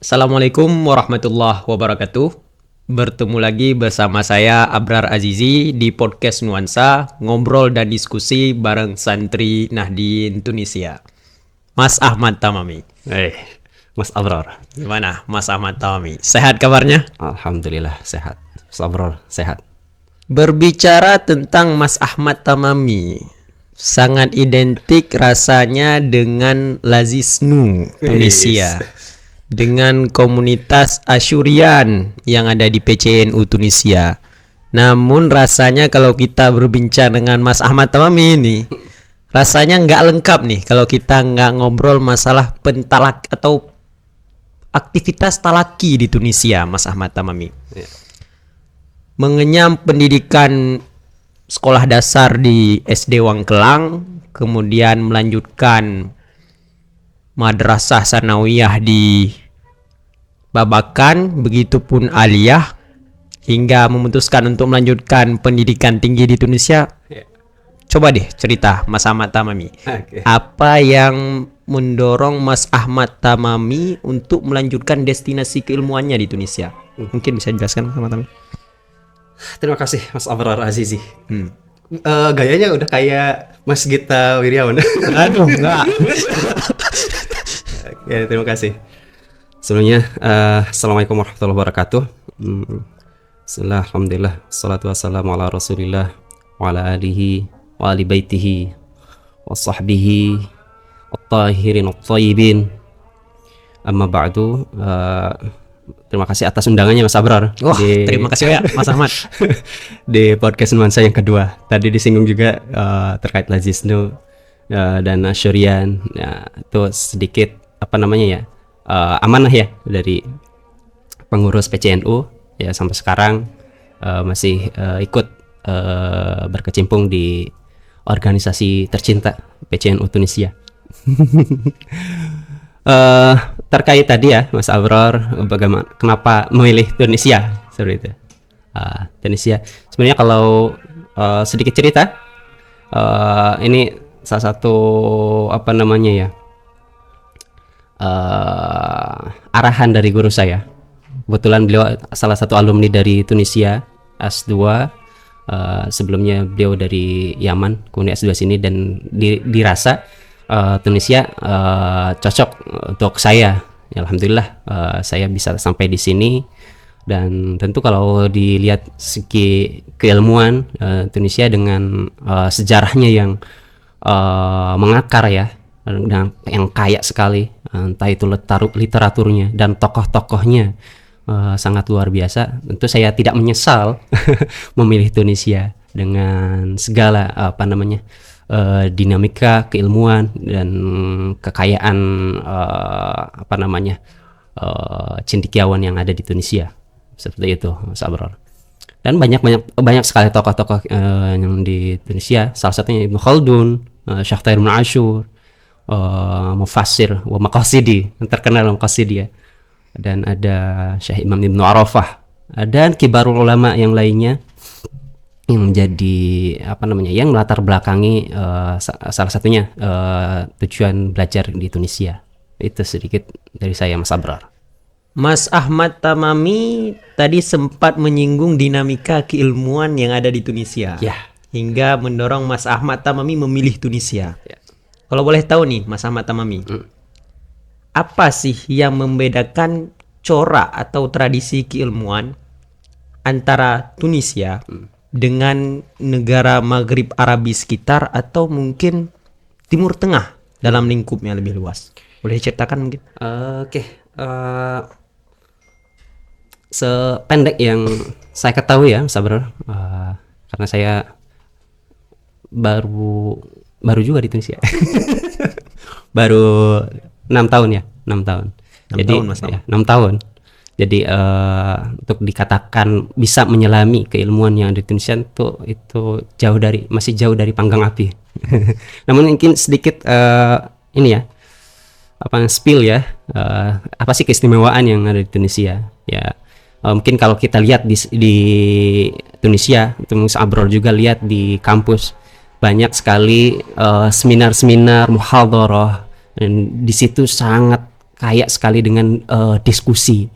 Assalamualaikum warahmatullahi wabarakatuh. Bertemu lagi bersama saya Abrar Azizi di podcast Nuansa, ngobrol dan diskusi bareng santri Nahdien Tunisia. Mas Ahmad Tamami. Mas Abrar. Gimana Mas Ahmad Tamami? Sehat kabarnya? Alhamdulillah sehat. Mas Abrar sehat. Berbicara tentang Mas Ahmad Tamami, sangat identik rasanya dengan Lazisnu Tunisia. Dengan komunitas Asyurian yang ada di PCNU Tunisia. Namun rasanya kalau kita berbincang dengan Mas Ahmad Tamami ini, rasanya nggak lengkap nih kalau kita nggak ngobrol masalah pentalak atau aktivitas talaki di Tunisia, Mas Ahmad Tamami. Mengenyam pendidikan sekolah dasar di SD Wangkelang, kemudian melanjutkan madrasah sanawiyah di Babakan, begitupun aliyah, hingga memutuskan untuk melanjutkan pendidikan tinggi di Tunisia. Coba deh cerita Mas Ahmad Tamami. Apa yang mendorong Mas Ahmad Tamami untuk melanjutkan destinasi keilmuannya di Tunisia? Mungkin bisa dijelaskan Mas Ahmad Tamami? Terima kasih Mas Abrar Azizi. Gayanya udah kayak Mas Gita Wiryawan. Aduh, enggak. Ya, terima kasih. Sebelumnya, Assalamualaikum warahmatullahi wabarakatuh. Bismillah, alhamdulillah, salatu wassalamu ala rasulillah wa ala alihi wa ali baitihi wa sahbihi at-tahirin at-tayyibin. Amma ba'du. Terima kasih atas undangannya Mas Abrar. Terima kasih ya Mas Ahmad. Di podcast Nuansa yang kedua. Tadi disinggung juga terkait Lazisnu dan Asyurian. Ya, itu sedikit amanah ya dari pengurus PCNU ya, sampai sekarang masih ikut berkecimpung di organisasi tercinta PCNU Tunisia. Terkait tadi ya Mas Abrar, bagaimana kenapa memilih Tunisia seperti itu. Tunisia sebenarnya kalau sedikit cerita, ini salah satu arahan dari guru saya. Kebetulan beliau salah satu alumni dari Tunisia S2. Sebelumnya beliau dari Yaman, kemudian S2 sini, dan dirasa Tunisia cocok untuk saya. Ya, alhamdulillah saya bisa sampai di sini. Dan tentu kalau dilihat segi keilmuan, Tunisia dengan sejarahnya yang mengakar ya, dan yang kaya sekali, entah itu literaturnya dan tokoh-tokohnya sangat luar biasa. Tentu saya tidak menyesal memilih Tunisia dengan segala dinamika keilmuan dan kekayaan cendekiawan yang ada di Tunisia. Seperti itu Mas Abrar. Dan banyak sekali tokoh-tokoh yang di Tunisia. Salah satunya Ibnu Khaldun, Syekh Tahir bin Ashur, Mufassir wa Maqasidi, yang terkenal Maqasidi ya. Dan ada Syekh Imam Ibnu Arafah, dan kibarul ulama yang lainnya yang menjadi yang melatar belakangi salah satunya tujuan belajar di Tunisia. Itu sedikit dari saya Mas Abrar. Mas Ahmad Tamami tadi sempat menyinggung dinamika keilmuan yang ada di Tunisia, hingga mendorong Mas Ahmad Tamami memilih Tunisia. Kalau boleh tahu nih Mas Ahmad Tamami, apa sih yang membedakan corak atau tradisi keilmuan antara Tunisia dengan negara Maghrib Arabi sekitar, atau mungkin Timur Tengah dalam lingkupnya lebih luas? Boleh ceritakan mungkin? Sependek yang saya ketahui ya Mas Abrar, karena saya baru juga di Tunisia. Baru 6 tahun ya, 6 tahun. Jadi 6 tahun. Jadi untuk dikatakan bisa menyelami keilmuan yang di Tunisia itu masih jauh dari panggang api. Namun mungkin sedikit spill ya, apa sih keistimewaan yang ada di Tunisia ya. Mungkin kalau kita lihat di Tunisia, itu Mas Abrar juga lihat di kampus banyak sekali seminar-seminar muhadharah, dan di situ sangat kaya sekali dengan diskusi.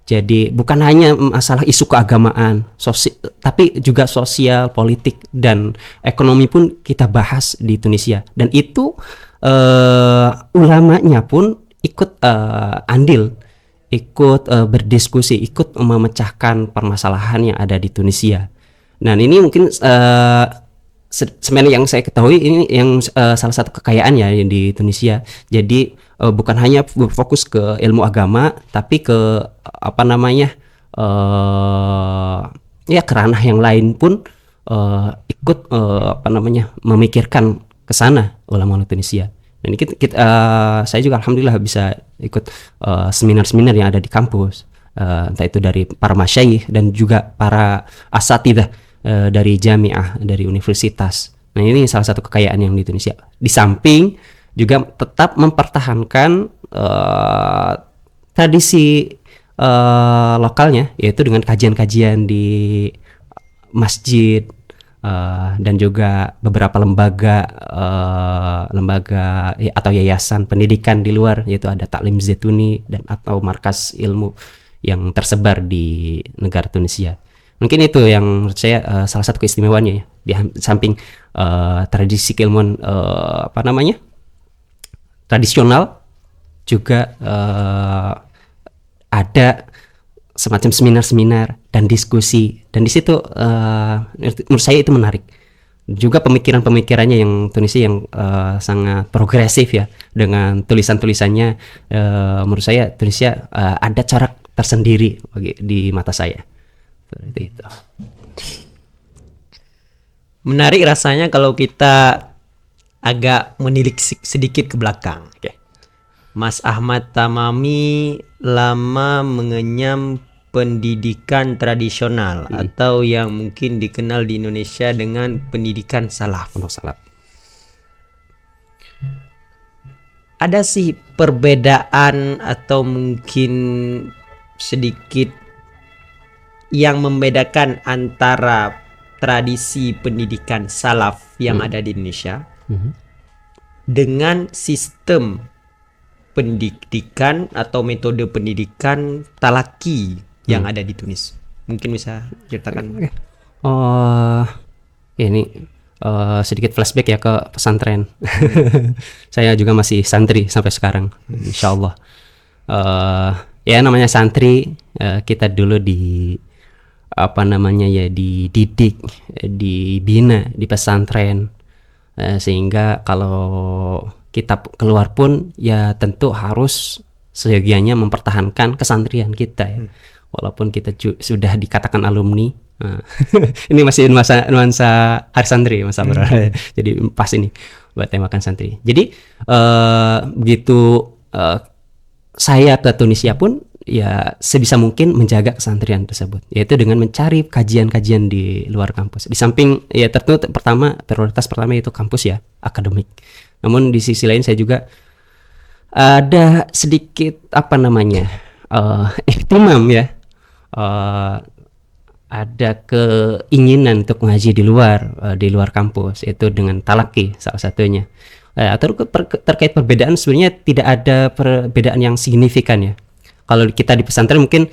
Jadi bukan hanya masalah isu keagamaan, tapi juga sosial, politik, dan ekonomi pun kita bahas di Tunisia. Dan itu ulamanya pun ikut andil, ikut berdiskusi, ikut memecahkan permasalahan yang ada di Tunisia. Nah ini mungkin sebenarnya yang saya ketahui ini yang salah satu kekayaan ya di Tunisia. Jadi bukan hanya berfokus ke ilmu agama, tapi ke ya ke ranah yang lain pun ikut memikirkan ke sana ulama Tunisia. Dan saya juga alhamdulillah bisa ikut seminar-seminar yang ada di kampus, entah itu dari para masyayikh dan juga para asatidzah dari jamiah, dari universitas. Nah ini salah satu kekayaan yang di Tunisia. Di samping juga tetap mempertahankan tradisi lokalnya, yaitu dengan kajian-kajian di masjid dan juga beberapa lembaga atau yayasan pendidikan di luar, yaitu ada Taklim Zaituni dan atau markas ilmu yang tersebar di negara Tunisia. Mungkin itu yang menurut saya salah satu keistimewaannya ya, di samping tradisi keilmuan tradisional juga ada semacam seminar-seminar dan diskusi, dan di situ menurut saya itu menarik. Juga pemikirannya yang Tunisia yang sangat progresif ya, dengan tulisan-tulisannya. Menurut saya Tunisia ada corak tersendiri di mata saya. Itu. Menarik rasanya kalau kita agak menilik sedikit ke belakang. Mas Ahmad Tamami lama mengenyam pendidikan tradisional atau yang mungkin dikenal di Indonesia dengan pendidikan salaf. Ada sih perbedaan atau mungkin sedikit yang membedakan antara tradisi pendidikan salaf yang ada di Indonesia dengan sistem pendidikan atau metode pendidikan talaki yang ada di Tunis. Mungkin bisa ceritakan. Ini sedikit flashback ya ke pesantren. Saya juga masih santri sampai sekarang, insya Allah. Ya namanya santri, kita dulu dididik, dibina di pesantren, sehingga kalau kita keluar pun ya tentu harus seyogianya mempertahankan kesantrian kita ya. Walaupun kita sudah dikatakan alumni, ini masih nuansa hari santri Mas Abrar. Jadi pas ini buat temakan santri. Jadi begitu saya ke Tunisia pun ya sebisa mungkin menjaga kesantrian tersebut, yaitu dengan mencari kajian-kajian di luar kampus. Di samping ya tentu prioritas pertama itu kampus ya, akademik. Namun di sisi lain saya juga ada sedikit ihtimam ya, ada keinginan untuk mengaji di luar kampus, yaitu dengan talaki salah satunya. Terkait perbedaan, sebenarnya tidak ada perbedaan yang signifikan ya. Kalau kita di pesantren mungkin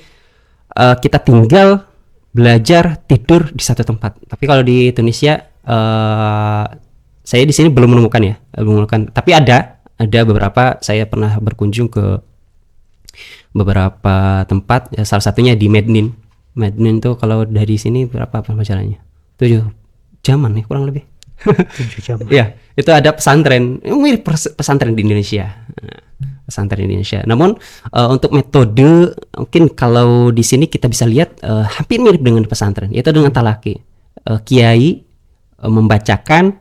kita tinggal belajar tidur di satu tempat. Tapi kalau di Tunisia saya di sini belum menemukan. Tapi ada beberapa, saya pernah berkunjung ke beberapa tempat ya, salah satunya di Mednin. Mednin tuh kalau dari sini berapa jalannya? 7 jaman ya kurang lebih. 7 jam. Ya, itu ada pesantren, mirip pesantren di Indonesia. Pesantren di Indonesia. Namun untuk metode mungkin kalau di sini kita bisa lihat hampir mirip dengan pesantren, yaitu dengan talaki. Kiai membacakan,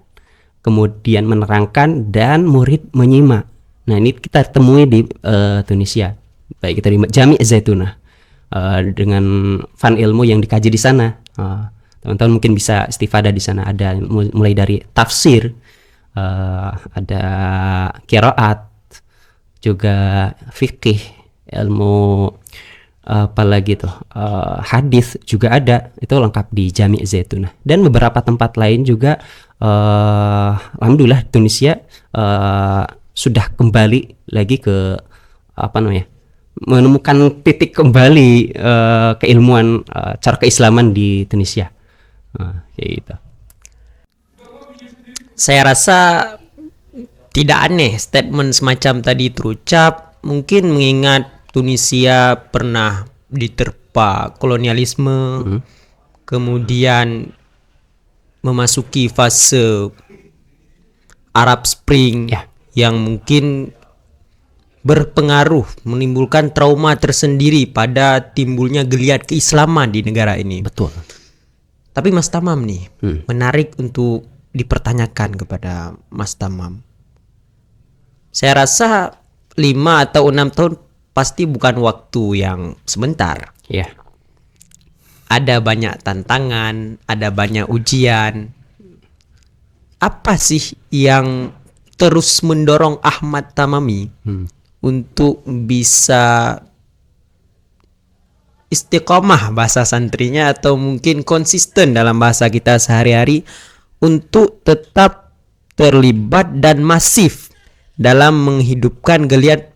kemudian menerangkan, dan murid menyimak. Nah ini kita temui di Tunisia, baik kita di Jami' Zaitunah, dengan fan ilmu yang dikaji di sana. Teman-teman mungkin bisa istifadah di sana. Ada mulai dari tafsir, ada qiraat, juga fikih, ilmu apalagi tuh hadis juga ada, itu lengkap di Jami' Zaitunah. Dan beberapa tempat lain juga alhamdulillah Tunisia sudah kembali lagi ke apa namanya, menemukan titik kembali keilmuan cara keislaman di Tunisia. Kayak gitu. Saya rasa tidak aneh statement semacam tadi terucap, mungkin mengingat Tunisia pernah diterpa kolonialisme, kemudian memasuki fase Arab Spring yang mungkin berpengaruh menimbulkan trauma tersendiri pada timbulnya geliat keislaman di negara ini. Betul. Tapi Mas Tamam nih, menarik untuk dipertanyakan kepada Mas Tamam. Saya rasa 5 atau 6 tahun pasti bukan waktu yang sebentar. Ya. Ada banyak tantangan, ada banyak ujian. Apa sih yang terus mendorong Ahmad Tamami untuk bisa istiqomah bahasa santrinya, atau mungkin konsisten dalam bahasa kita sehari-hari untuk tetap terlibat dan masif dalam menghidupkan geliat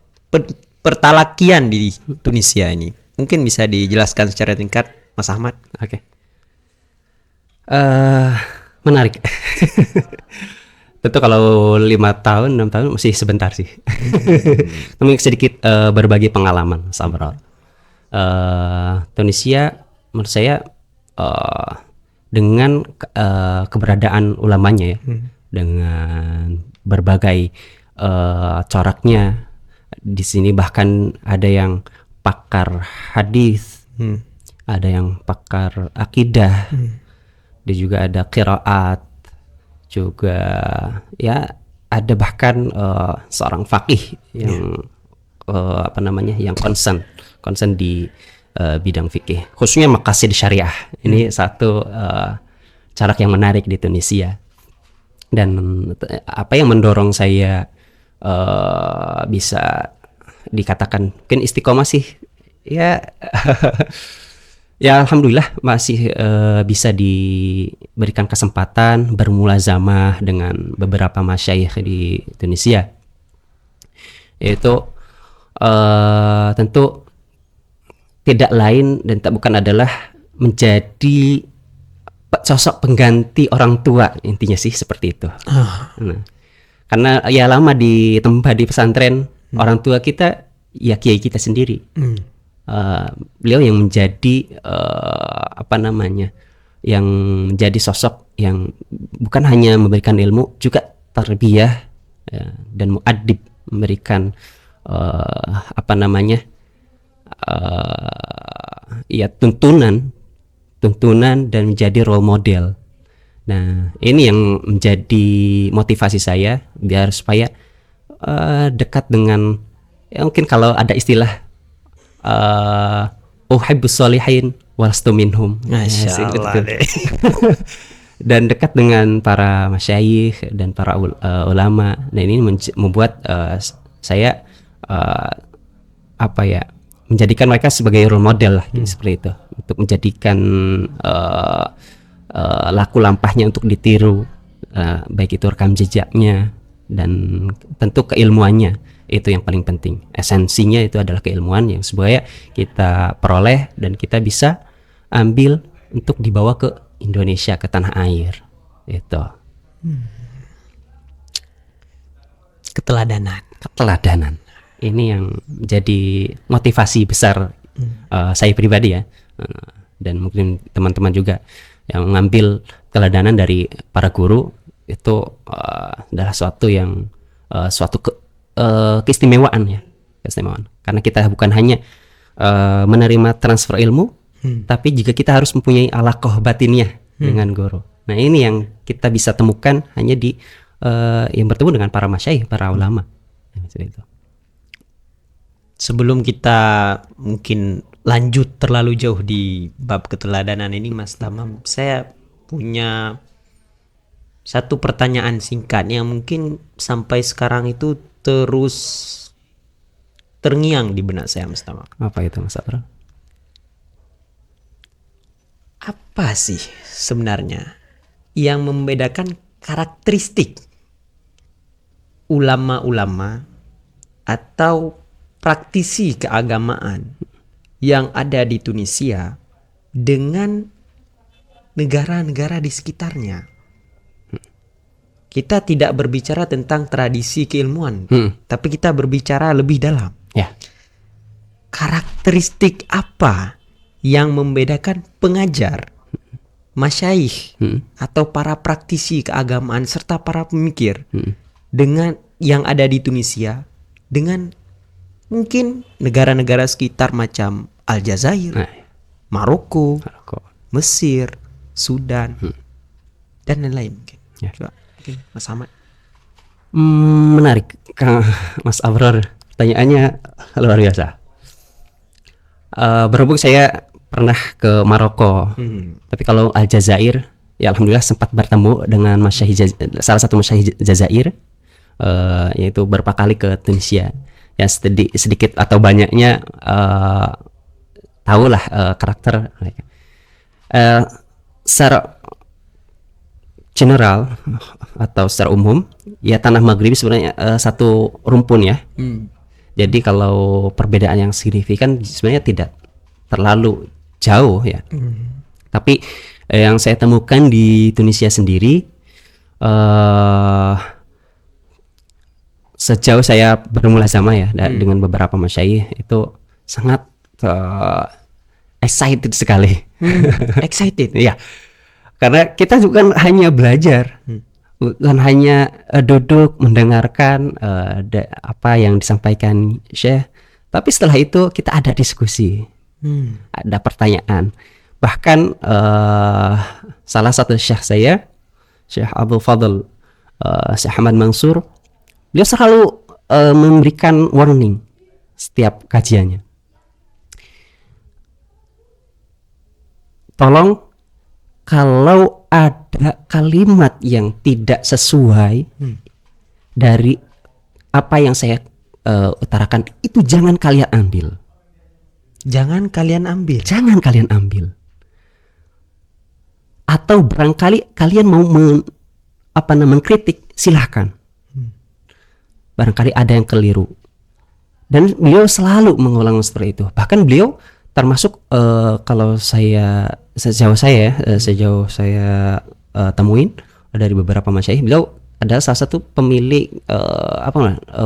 pertalakian di Tunisia ini? Mungkin bisa dijelaskan secara singkat, Mas Ahmad. Oke. Menarik. Tentu kalau 5 tahun, 6 tahun masih sebentar sih. Tapi sedikit berbagi pengalaman, Sabrol. Tunisia menurut saya dengan keberadaan ulamanya ya, dengan berbagai coraknya di sini, bahkan ada yang pakar hadis, ada yang pakar akidah, dan juga ada qiraat, juga ya ada bahkan seorang faqih yang apa namanya, yang concern di bidang fikih, khususnya maqasid syariah. Ini satu corak yang menarik di Tunisia. Dan apa yang mendorong saya bisa dikatakan mungkin istiqomah sih ya. Ya alhamdulillah masih bisa diberikan kesempatan bermulazamah dengan beberapa masyayikh di Tunisia. Itu tentu tidak lain dan tak bukan adalah menjadi sosok pengganti orang tua, intinya sih seperti itu. Nah, karena ya lama ditempa di pesantren, orang tua kita ya kiai kita sendiri. Beliau yang menjadi apa namanya, yang menjadi sosok yang bukan hanya memberikan ilmu, juga tarbiyah ya, dan muadib, memberikan apa namanya, ya tuntunan dan menjadi role model. Nah ini yang menjadi motivasi saya biar supaya dekat dengan, ya mungkin kalau ada istilah uhibbus sholihin walastu minhum. Masya Allah deh. Dan dekat dengan para masyayikh dan para ulama. Nah ini membuat saya apa ya, menjadikan mereka sebagai role model lah, seperti itu, untuk menjadikan laku lampahnya untuk ditiru, baik itu rekam jejaknya dan tentu keilmuannya. Itu yang paling penting. Esensinya itu adalah keilmuan yang supaya kita peroleh dan kita bisa ambil untuk dibawa ke Indonesia, ke tanah air. Itu. Keteladanan. Ini yang menjadi motivasi besar saya pribadi ya. Dan mungkin teman-teman juga yang mengambil keteladanan dari para guru itu adalah suatu yang keistimewaan ya, keistimewaan. Karena kita bukan hanya menerima transfer ilmu, tapi juga kita harus mempunyai alaqah batiniyah dengan guru. Nah ini yang kita bisa temukan hanya di yang bertemu dengan para masyayikh, para ulama. Sebelum kita mungkin lanjut terlalu jauh di bab keteladanan ini, Mas Tamam, saya punya satu pertanyaan singkat yang mungkin sampai sekarang itu terus terngiang di benak saya, Mas Tamam. Apa itu, Mas Abra? Apa sih sebenarnya yang membedakan karakteristik ulama-ulama atau praktisi keagamaan yang ada di Tunisia dengan negara-negara di sekitarnya. Kita tidak berbicara tentang tradisi keilmuan, tapi kita berbicara lebih dalam. Ya. Karakteristik apa yang membedakan pengajar, masyaikh, atau para praktisi keagamaan serta para pemikir dengan yang ada di Tunisia dengan mungkin negara-negara sekitar macam Aljazair, Maroko, Mesir, Sudan, dan lain-lain mungkin. Ya. Coba, mungkin Mas Ahmad. Menarik, Kang Mas Abror. Pertanyaannya luar biasa. Berhubung saya pernah ke Maroko, tapi kalau Aljazair, ya alhamdulillah sempat bertemu dengan salah satu masyaikh Jazair, yaitu beberapa kali ke Tunisia. Ya sedikit atau banyaknya tahulah karakter mereka. Secara general atau secara umum, ya tanah Maghrib sebenarnya satu rumpun ya. Jadi kalau perbedaan yang signifikan sebenarnya tidak terlalu jauh ya. Tapi yang saya temukan di Tunisia sendiri, sejauh saya bermulasama ya dengan beberapa masyayikh itu sangat excited sekali. Excited. Iya. Karena kita bukan hanya belajar, bukan hanya duduk mendengarkan apa yang disampaikan Syekh, tapi setelah itu kita ada diskusi, ada pertanyaan. Bahkan salah satu Syekh saya, Syekh Abdul Fadl, Syekh Ahmad Mansur, beliau selalu memberikan warning setiap kajiannya. Tolong, kalau ada kalimat yang tidak sesuai dari apa yang saya utarakan, itu jangan kalian ambil. Jangan kalian ambil. Jangan kalian ambil. Atau barangkali kalian mau mengkritik, silahkan. Barangkali ada yang keliru. Dan beliau selalu mengulang seperti itu. Bahkan beliau termasuk kalau sejauh saya temuin dari beberapa masyaikh, beliau adalah salah satu pemilik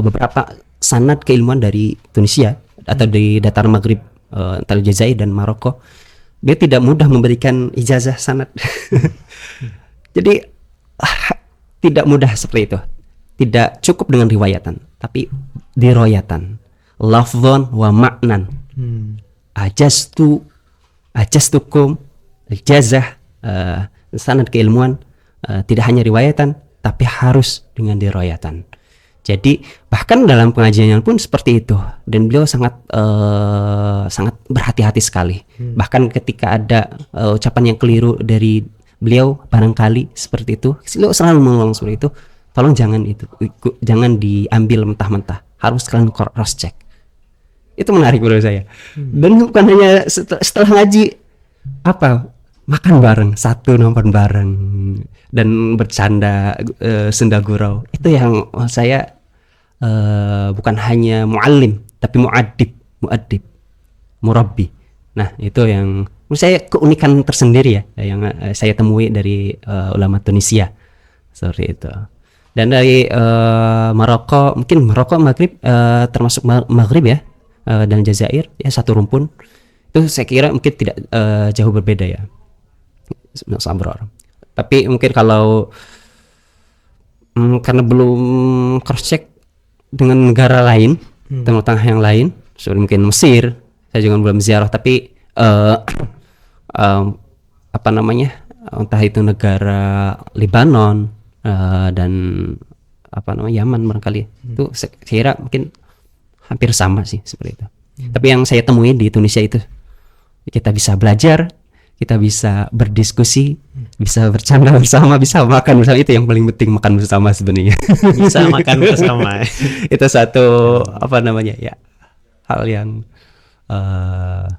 beberapa sanad keilmuan dari Tunisia atau di dataran Maghrib antara Jazair dan Maroko. Dia tidak mudah memberikan ijazah sanad. Jadi tidak mudah seperti itu. Tidak cukup dengan riwayatan, tapi diroyatan, lafzon wa ma'nan. Ajastukum ijazah sanad keilmuan tidak hanya riwayatan, tapi harus dengan diroyatan. Jadi bahkan dalam pengajiannya pun seperti itu, dan beliau sangat berhati-hati sekali. Bahkan ketika ada ucapan yang keliru dari beliau barangkali seperti itu, beliau selalu mengulang seperti itu. Tolong jangan diambil mentah-mentah, harus kalian cross check. Itu menarik menurut saya. Dan bukan hanya setelah ngaji makan bareng, nonton bareng, dan bercanda senda gurau. Itu yang saya bukan hanya muallim, tapi muaddib, murabbi. Nah, itu yang menurut saya keunikan tersendiri ya, yang saya temui dari ulama Tunisia seperti itu. Dan dari Maroko, mungkin Maroko Maghrib termasuk Maghrib ya, dan Jazair ya satu rumpun. Itu saya kira mungkin tidak jauh berbeda ya, Sabror. Tapi mungkin kalau karena belum cross check dengan negara lain, Timur Tengah yang lain, seperti mungkin Mesir, saya juga belum ziarah. Tapi entah itu negara Lebanon dan Yaman barangkali, itu saya kira mungkin hampir sama sih seperti itu. Tapi yang saya temui di Tunisia itu, kita bisa belajar, kita bisa berdiskusi, bisa bercanda bersama, bisa makan bersama. Itu yang paling penting, makan bersama sebenarnya. Bisa makan bersama. Itu satu ya, hal yang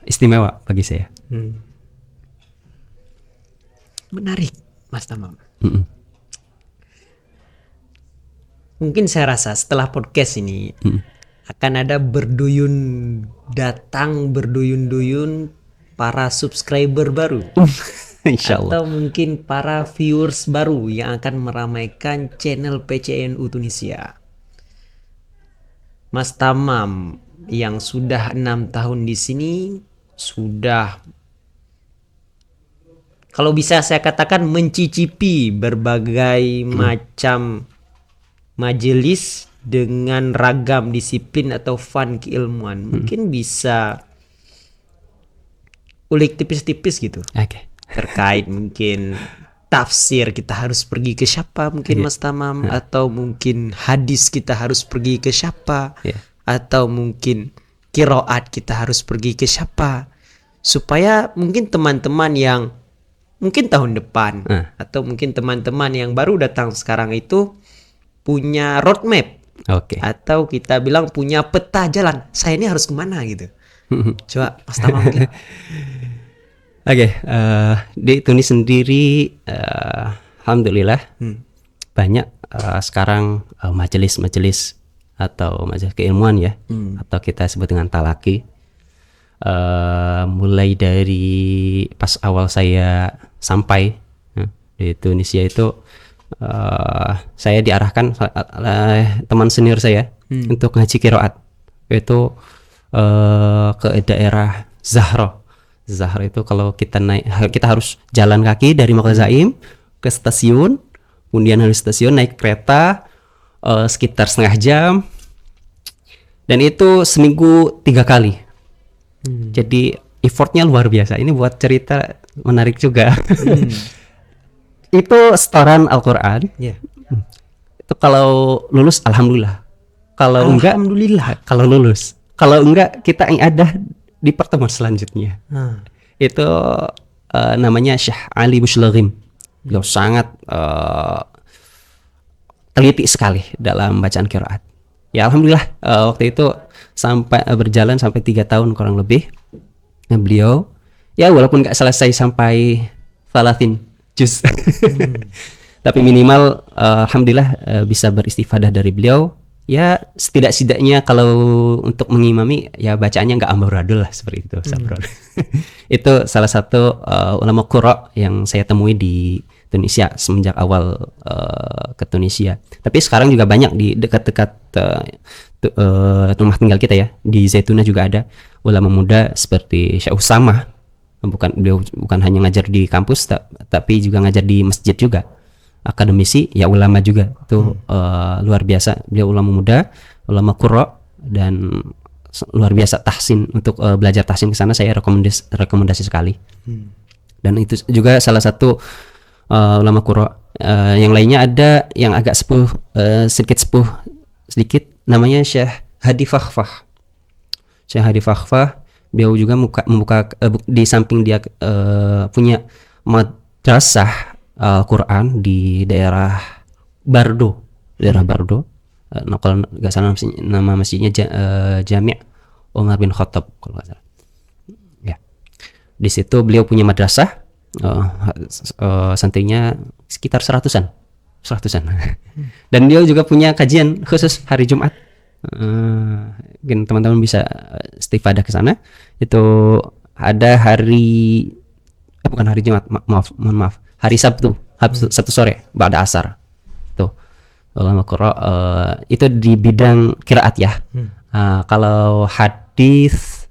istimewa bagi saya. Menarik, Mas Tamam. Mungkin saya rasa setelah podcast ini akan ada berduyun-duyun para subscriber baru. Insya Allah. Atau mungkin para viewers baru yang akan meramaikan channel PCNU Tunisia. Mas Tamam yang sudah 6 tahun di sini sudah, kalau bisa saya katakan, mencicipi berbagai macam majelis dengan ragam disiplin atau fun keilmuan. Mungkin bisa ulik tipis-tipis gitu. Oke. Terkait mungkin tafsir kita harus pergi ke siapa mungkin Mas Tamam, atau mungkin hadis kita harus pergi ke siapa, atau mungkin qiraat kita harus pergi ke siapa, supaya mungkin teman-teman yang mungkin tahun depan atau mungkin teman-teman yang baru datang sekarang itu punya roadmap, atau kita bilang punya peta jalan, saya ini harus kemana gitu. Coba Mas Tamam mungkin. Di Tunis sendiri alhamdulillah banyak sekarang majelis-majelis atau majelis keilmuan ya, atau kita sebut dengan talaki. Mulai dari pas awal saya sampai di Tunisia itu, saya diarahkan oleh teman senior saya untuk ngaji qiraat, yaitu ke daerah Zahra. Zahra itu kalau kita naik, kita harus jalan kaki dari Makazaim ke stasiun, kemudian dari stasiun naik kereta sekitar setengah jam, dan itu seminggu 3 kali. Jadi effortnya luar biasa. Ini buat cerita menarik juga. Itu setoran Al-Quran. Itu kalau lulus alhamdulillah. Kalau enggak, alhamdulillah. Kalau lulus. Kalau enggak, kita yang ada di pertemuan selanjutnya. Itu namanya Syekh Ali Bushlaghim. Beliau sangat teliti sekali dalam bacaan qiraat. Ya alhamdulillah, waktu itu sampai berjalan sampai 3 tahun kurang lebih. Nah, beliau ya walaupun nggak selesai sampai Falatin juz, tapi minimal alhamdulillah bisa beristifadah dari beliau. Ya setidak-tidaknya kalau untuk mengimami ya bacaannya nggak amburadul lah, seperti itu. Itu salah satu ulama qura yang saya temui di Tunisia semenjak awal ke Tunisia. Tapi sekarang juga banyak di dekat-dekat rumah tinggal kita ya, di Zaitunah juga ada ulama muda seperti Syekh Usama. Beliau bukan hanya ngajar di kampus tapi juga ngajar di masjid juga. Akademisi ya, ulama juga tuh luar biasa. Beliau ulama muda, ulama qura, dan luar biasa tahsin. Untuk belajar tahsin ke sana saya rekomendasi sekali. Dan itu juga salah satu ulama qura. Yang lainnya ada yang agak sepuh sedikit, namanya Syekh Hadi Fakhfah. Syekh Hadi Fakhfah, beliau juga membuka di samping dia punya madrasah Al-Quran di daerah Bardo. Nah, kalau nggak salah nama masjidnya Jami' Umar bin Khattab kalau nggak salah. Ya, di situ beliau punya madrasah, santrinya sekitar 100-an. Dan dia juga punya kajian khusus hari Jumat. Mungkin teman-teman bisa istifadah ke sana. Itu ada bukan hari Jumat, mohon maaf, hari Sabtu sore ba'da asar. Tuh ulama qura itu di bidang qiraat ya. Kalau hadis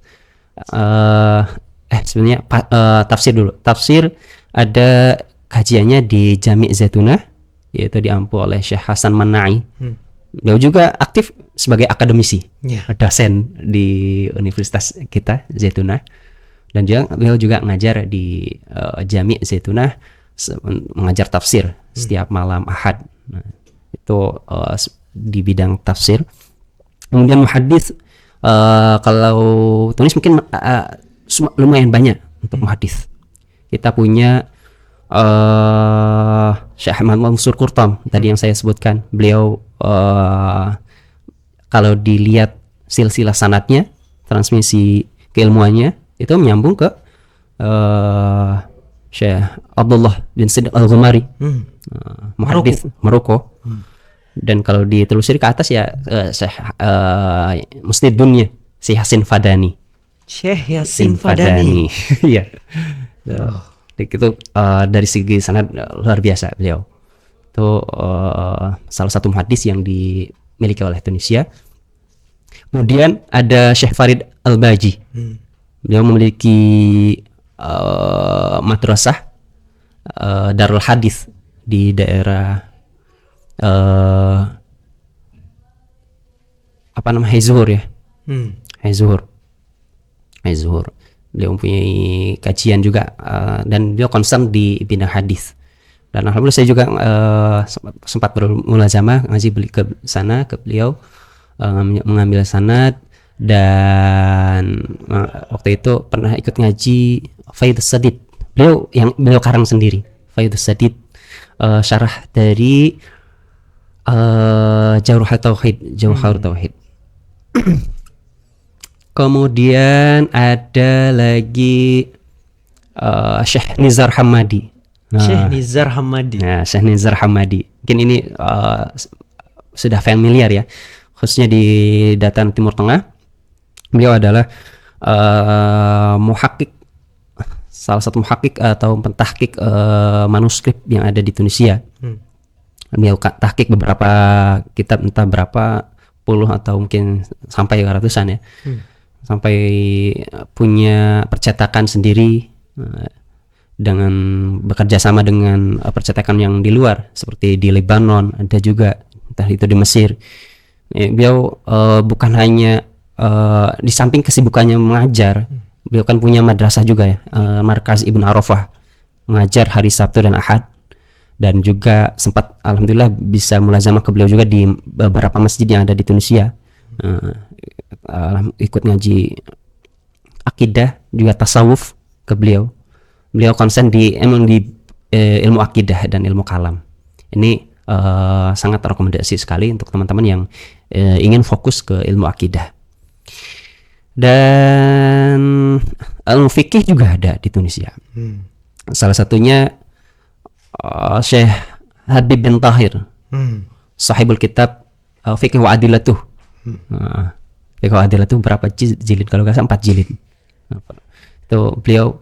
sebenarnya tafsir dulu. Tafsir ada kajiannya di Jami' Zaitunah, yaitu diampu oleh Syekh Hasan Manai. Beliau juga aktif sebagai akademisi, dosen di universitas kita Zaitunah, dan beliau juga ngajar di Jami' Zaitunah, mengajar tafsir setiap malam Ahad. Nah, itu di bidang tafsir. Kemudian muhadits, kalau Tunis mungkin lumayan banyak untuk muhadits. Kita punya Syekh Ahmad Mansur Qurtam tadi yang saya sebutkan. Beliau kalau dilihat silsilah sanadnya, transmisi keilmuannya itu menyambung ke Syekh Abdullah bin Siddiq Al-Ghumari, muhadits Maroko. Dan kalau ditelusuri ke atas ya Musnid Dunya Syekh Yasin Fadani. Syekh Yasin Fadani. Iya. Itu dari segi sanad luar biasa beliau. Itu salah satu muhaddis yang dimiliki oleh Tunisia. Kemudian ada Syekh Farid Al-Baji. Beliau memiliki madrasah Darul Hadis di daerah Haizuhur ya. Haizuhur. Beliau mempunyai kajian juga dan beliau concern di bidang hadis. Dan alhamdulillah saya juga sempat bermulazamah ngaji ke sana ke beliau, mengambil sanad, dan waktu itu pernah ikut ngaji Faidus Sadid. Beliau karang sendiri Faidus Sadid, syarah dari Jawhar Tauhid. Kemudian ada lagi Syekh Nizar Hamadi. Syekh Nizar Hamadi. Nah, Syekh Nizar Hamadi. Mungkin ini sudah familiar ya, khususnya di dataran Timur Tengah. Beliau adalah muhakkik, salah satu muhakkik atau pentahkik manuskrip yang ada di Tunisia. Beliau tahkik beberapa kitab, entah berapa puluh atau mungkin sampai ratusan ya. Sampai punya percetakan sendiri, dengan bekerja sama dengan percetakan yang di luar seperti di Lebanon, ada juga entah itu di Mesir. Beliau bukan hanya di samping kesibukannya mengajar, beliau kan punya madrasah juga ya, Markaz Ibn Arafah, mengajar hari Sabtu dan Ahad, dan juga sempat alhamdulillah bisa mulazamah ke beliau juga di beberapa masjid yang ada di Tunisia. Ikut ngaji akidah juga tasawuf ke beliau. Beliau konsen di ilmu akidah dan ilmu kalam. Ini sangat rekomendasi sekali untuk teman-teman yang ingin fokus ke ilmu akidah. Dan ilmu fikih juga ada di Tunisia. Salah satunya Syekh Habib bin Tahir, sahibul kitab Fiqh wa Adilatuh. Fiqh wa Adilatuh berapa jilid? Kalau nggak salah 4 jilid. Itu beliau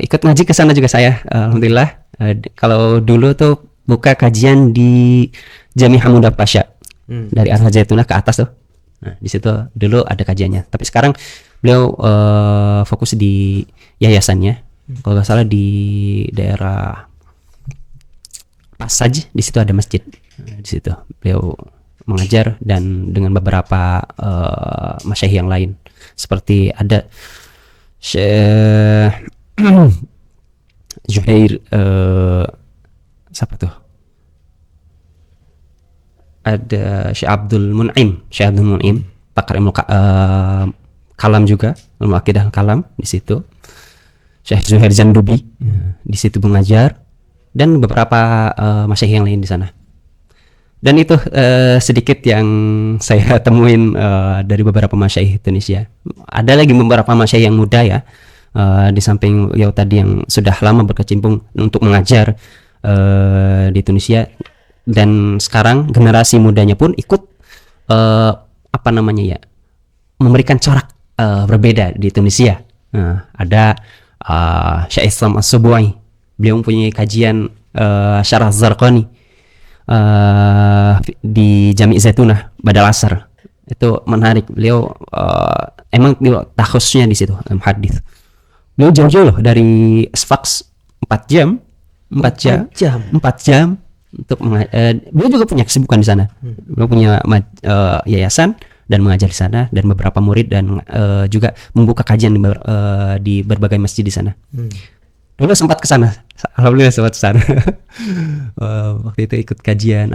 ikut ngaji ke sana juga saya, alhamdulillah. Kalau dulu tuh buka kajian di Jami Hamudah Pasha, dari Al Zaitunah ke atas tuh. Nah, di situ dulu ada kajiannya. Tapi sekarang beliau fokus di yayasannya. Kalau nggak salah di daerah Pasaj, di situ ada masjid. Di situ beliau mengajar dan dengan beberapa masyayikh yang lain, seperti ada Syekh Zuhair, siapa tuh? Ada Syekh Abdul Mun'im, pakar ilmu kalam juga, ilmu akidah kalam di situ. Syekh Zuhair Zandubi di situ mengajar, dan beberapa masyayikh yang lain di sana. Dan itu sedikit yang saya temuin dari beberapa masyayikh Tunisia. Ada lagi beberapa masyayikh yang muda ya, di samping ya tadi yang sudah lama berkecimpung untuk mengajar di Tunisia, dan sekarang generasi mudanya pun ikut memberikan corak berbeda di Tunisia. Ada Syekh Islam As-Subu'i, beliau mempunyai kajian Syarah Zarqani di Jami' Zaitunah Badal Asar. Itu menarik. Beliau emang beliau takhususnya di situ hadis. Beliau jauh-jauh loh dari Sfax 4 jam untuk beliau juga punya kesibukan di sana. Beliau punya yayasan dan mengajar di sana, dan beberapa murid, dan juga membuka kajian di berbagai masjid di sana. Dulu sempat ke sana. Alhamdulillah sempat ke sana. Waktu itu ikut kajian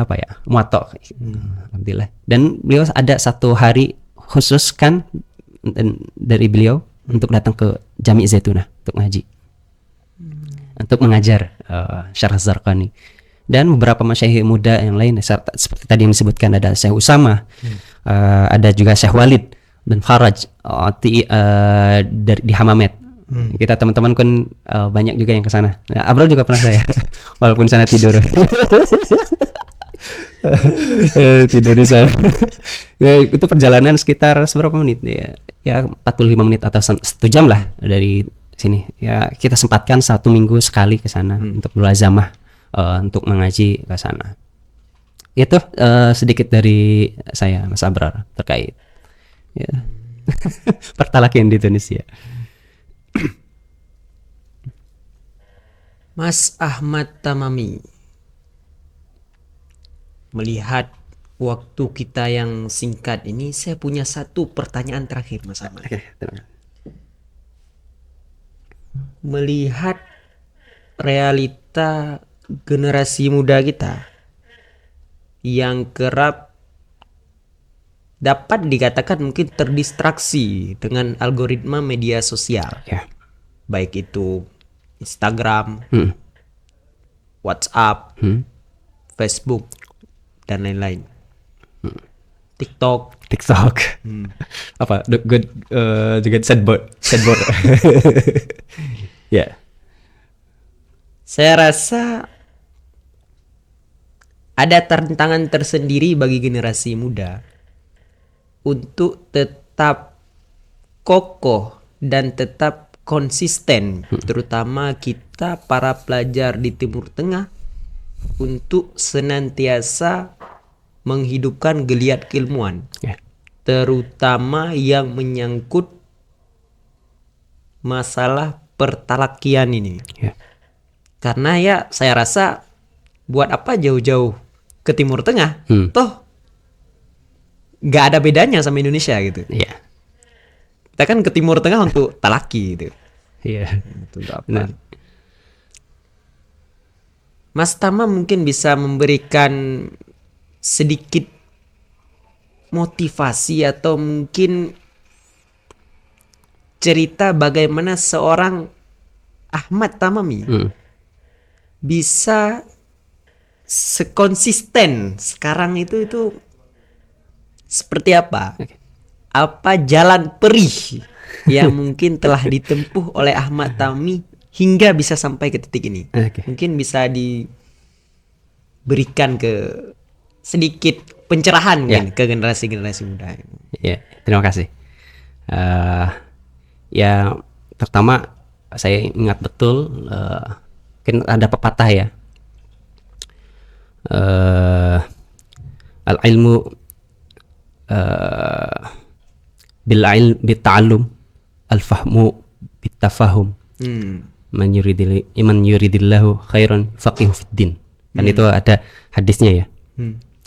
Muwatta. Alhamdulillah. Dan beliau ada satu hari khusus kan dari beliau untuk datang ke Jami' Zaitunah untuk ngaji. Untuk mengajar Syarah Zarqani. Dan beberapa masyayikh muda yang lain seperti tadi yang disebutkan, ada Syekh Usama, ada juga Syekh Walid bin Faraj di Hamamet. Kita teman-teman kan banyak juga yang ke sana. Nah, Abrol juga pernah saya walaupun sana tidur. Tidur di sana. Ya, itu perjalanan sekitar seberapa menit ya? Ya 45 menit atau 1 jam lah dari sini. Ya kita sempatkan 1 minggu sekali ke sana untuk mulazamah, untuk mengaji ke sana. Itu sedikit dari saya, Mas Abrar, terkait ya pertalakian di Tunisia. Mas Ahmad Tamami, melihat waktu kita yang singkat ini, saya punya satu pertanyaan terakhir, Mas Ahmad. Oke, tenang. Melihat realita generasi muda kita yang kerap dapat dikatakan mungkin terdistraksi dengan algoritma media sosial, Ya. baik itu Instagram, Hmm. WhatsApp, Hmm. Facebook, dan lain-lain. TikTok. Apa? The good sadboard. Ya. Saya rasa ada tantangan tersendiri bagi generasi muda untuk tetap kokoh dan tetap konsisten, terutama kita para pelajar di Timur Tengah, untuk senantiasa menghidupkan geliat keilmuan, Ya. terutama yang menyangkut masalah pertalakian ini. Ya. Karena ya saya rasa buat apa jauh-jauh ke Timur Tengah, toh nggak ada bedanya sama Indonesia gitu. Iya. Kita kan ke Timur Tengah untuk talaki gitu. Iya. Untuk apa? Benar. Mas Tama mungkin bisa memberikan sedikit motivasi atau mungkin cerita bagaimana seorang Ahmad Tamami bisa sekonsisten sekarang itu seperti apa? Oke. Apa jalan perih yang mungkin telah ditempuh oleh Ahmad Tamami hingga bisa sampai ke titik ini? Oke. Mungkin bisa diberikan ke sedikit pencerahan mungkin ke generasi-generasi muda. Ya, terima kasih. Ya, pertama saya ingat betul, mungkin ada pepatah ya. Al-ilmu bil-ta'allum, al-fahmu bit-tafahum. Man yuridillahu khairan faqihu fiddin. Kan itu ada hadisnya ya.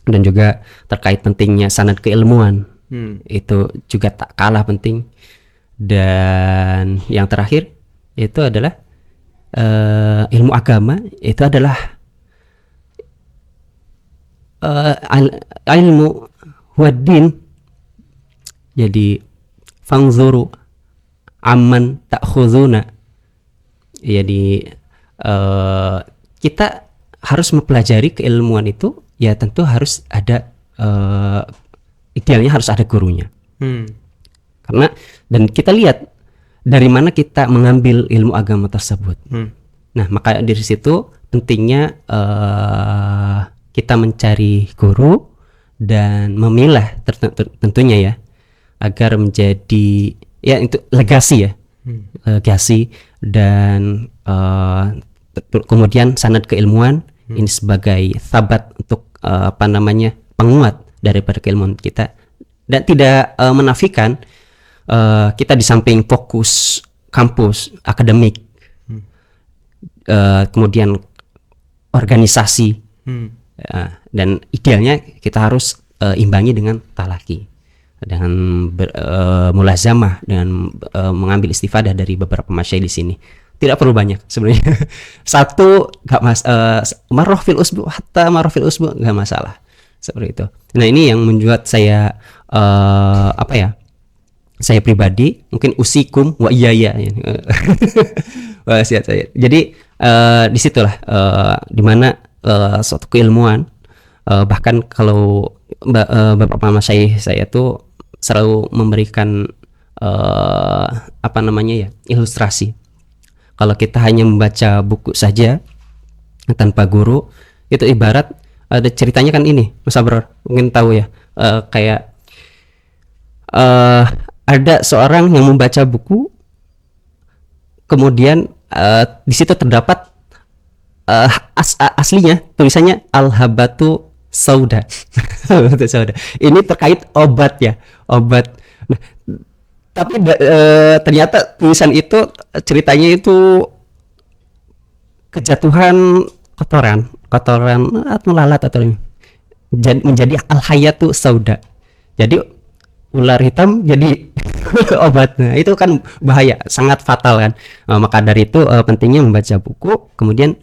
Dan juga terkait pentingnya sanad keilmuan. Itu juga tak kalah penting. Dan yang terakhir itu adalah ilmu agama, itu adalah ilmu waddin. Jadi fangzuru amman ta'khuduna. Jadi kita harus mempelajari keilmuan itu, ya tentu harus ada, idealnya harus ada gurunya. Karena dan kita lihat dari mana kita mengambil ilmu agama tersebut. Nah, maka dari situ pentingnya kita mencari guru dan memilah tentunya ya, agar menjadi ya itu legasi ya, legasi dan kemudian sanad keilmuan ini sebagai sabat untuk penguat daripada keilmuan kita, dan tidak menafikan kita di samping fokus kampus akademik, kemudian organisasi, dan idealnya kita harus imbangi dengan talaki, dengan mulazamah, dengan mengambil istifadah dari beberapa masyayikh di sini. Tidak perlu banyak sebenarnya. Satu gak marrah fil usbu, hatta marrah fil usbu gak masalah, seperti itu. Nah, ini yang membuat saya saya pribadi mungkin usikum wa iyaya wasiat saya. Jadi disitulah dimana suatu keilmuan, bahkan kalau beberapa masyayikh saya tuh selalu memberikan ilustrasi. Kalau kita hanya membaca buku saja tanpa guru, itu ibarat ada ceritanya kan ini, Mas Abror, mungkin tahu ya. Kayak ada seorang yang membaca buku, kemudian di situ terdapat aslinya tulisannya Al-Habatu Sauda. Habatu Sauda. Ini terkait obat ya, obat. Nah, tapi ternyata tulisan itu ceritanya itu kejatuhan kotoran atau lalat atau ini menjadi Al-Hayatu Sauda. Jadi ular hitam jadi obatnya. Itu kan bahaya, sangat fatal kan. Maka dari itu pentingnya membaca buku, kemudian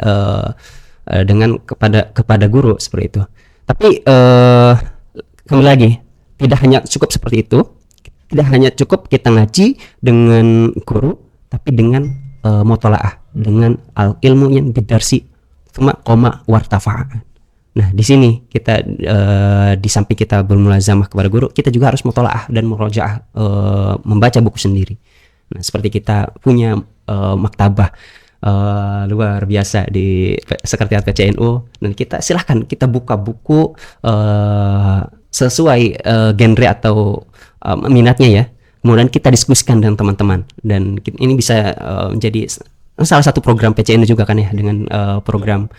dengan kepada guru seperti itu. Tapi kembali lagi, tidak hanya cukup seperti itu, tidak hanya cukup kita ngaji dengan guru, tapi dengan mutolaah, dengan ilmu yang bidarsi, cuma koma wartafa'an. Nah, di sini kita di samping kita bermulazamah kepada guru, kita juga harus mutolaah dan murojaah, membaca buku sendiri. Nah, seperti kita punya maktabah luar biasa di Sekretariat PCNU, dan kita silahkan kita buka buku sesuai genre atau minatnya ya. Kemudian kita diskusikan dengan teman-teman, dan ini bisa menjadi salah satu program PCN juga kan ya, dengan program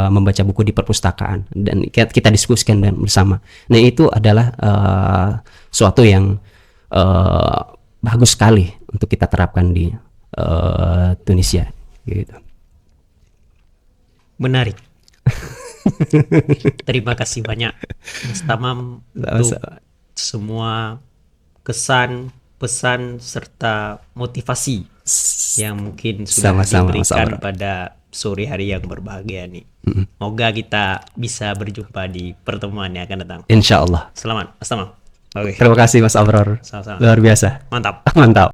membaca buku di perpustakaan, dan kita diskusikan dan bersama. Nah, itu adalah suatu yang bagus sekali untuk kita terapkan di Tunisia gitu. Menarik. Terima kasih banyak Mas Tamam untuk semua kesan, pesan serta motivasi yang mungkin sudah diberikan pada sore hari yang berbahagia ini. Semoga kita bisa berjumpa di pertemuan yang akan datang. Insya Allah. Selamat, Mas Tamam. Oke. Terima kasih Mas Abror. Sama-sama. Luar biasa. Mantap. Mantap.